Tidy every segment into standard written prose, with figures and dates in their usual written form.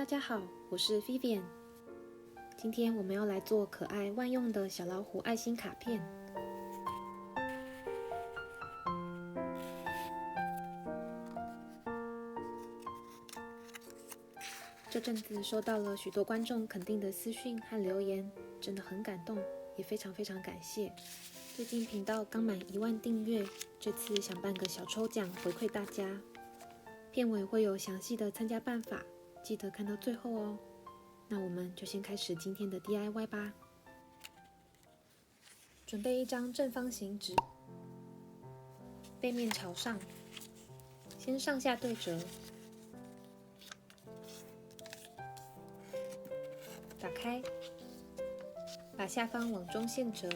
家好，我是 Vivian。今天我们要来做可爱万用的小老虎爱心卡片。这阵子收到了许多观众肯定的私讯和留言，真的很感动，也非常感谢。最近频道刚满1万订阅，这次想办个小抽奖回馈大家。片尾会有详细的参加办法，记得看到最后哦。那我们就先开始今天的 DIY 吧。准备一张正方形纸，背面朝上，先上下对折，打开，把下方往中线折，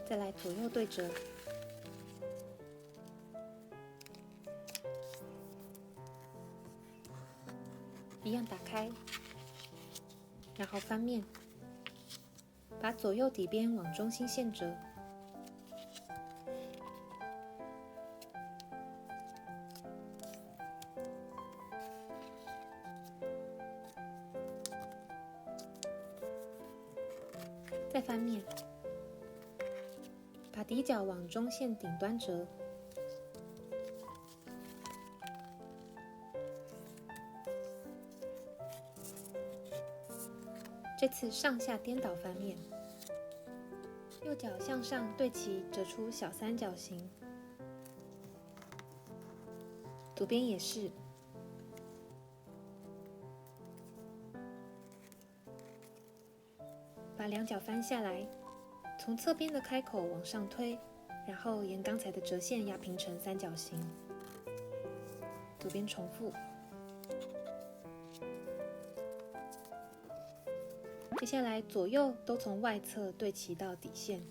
再来左右对折，一样打开，然后翻面，把左右底边往中心线折，再翻面，把底角往中线顶端折，这次上下颠倒翻面，右脚向上对齐，折出小三角形，左边也是。把两脚翻下来，从侧边的开口往上推，然后沿刚才的折线压平成三角形。左边重复。接下来左右都从外侧对齐到底线，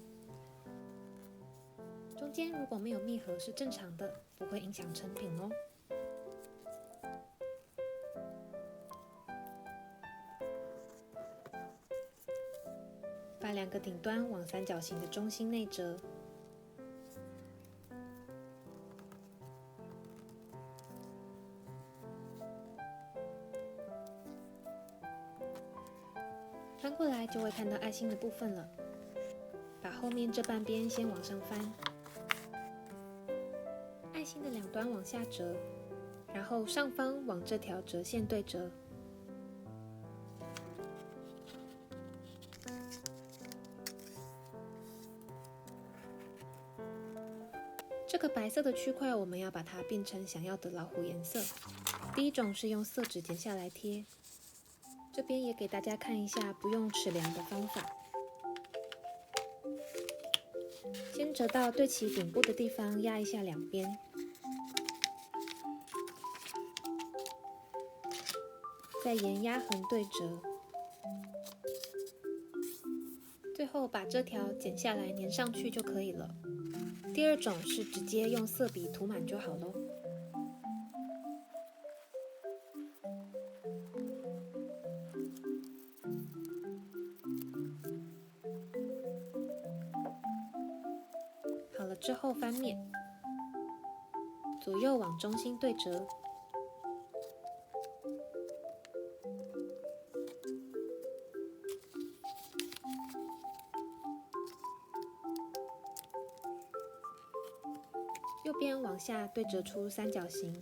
中间如果没有密合是正常的，不会影响成品哦。把两个顶端往三角形的中心内折，翻过来就会看到爱心的部分了。把后面这半边先往上翻，爱心的两端往下折，然后上方往这条折线对折。这个白色的区块，我们要把它变成想要的老虎颜色。第一种是用色纸剪下来贴，这边也给大家看一下不用尺量的方法。先折到对齐顶部的地方，压一下两边，再沿压痕对折，最后把这条剪下来粘上去就可以了。第二种是直接用色笔涂满就好咯。好了之后翻面，左右往中心对折，右边往下对折出三角形，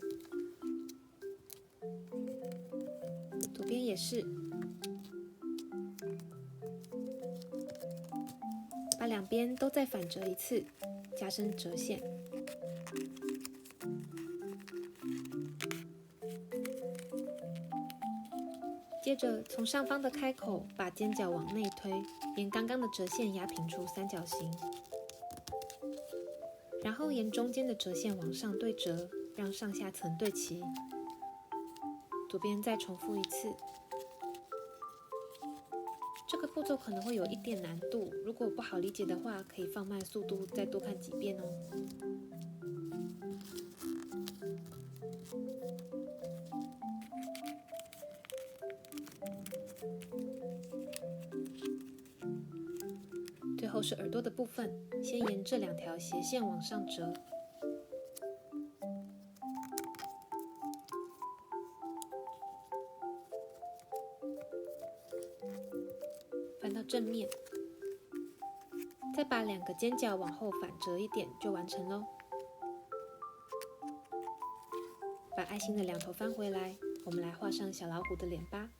左边也是。把两边都再反折一次，加深折线。接着从上方的开口把尖角往内推，沿刚刚的折线压平出三角形，然后沿中间的折线往上对折，让上下层对齐。左边再重复一次。这个步骤可能会有一点难度，如果不好理解的话，可以放慢速度，再多看几遍哦。最后是耳朵的部分，先沿这两条斜线往上折，正面，再把2个尖角往后反折一点就完成咯。把爱心的2头翻回来，我们来画上小老虎的脸吧。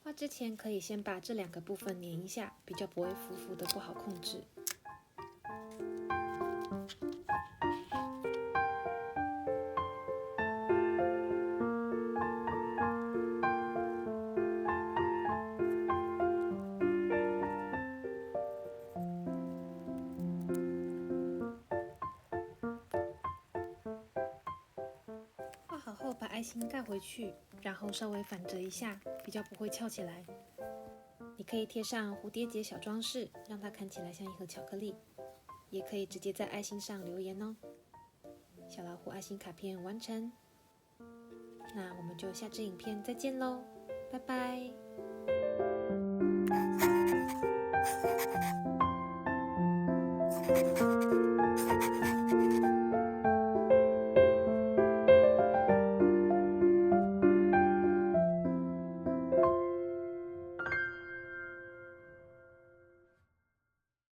画之前可以先把这2个部分粘一下，比较不会浮浮的，不好控制。画好后，把爱心盖回去，然后稍微反折一下，比较不会翘起来。你可以贴上蝴蝶结小装饰，让它看起来像一盒巧克力，也可以直接在爱心上留言哦。小老虎爱心卡片完成，那我们就下支影片再见咯，拜拜。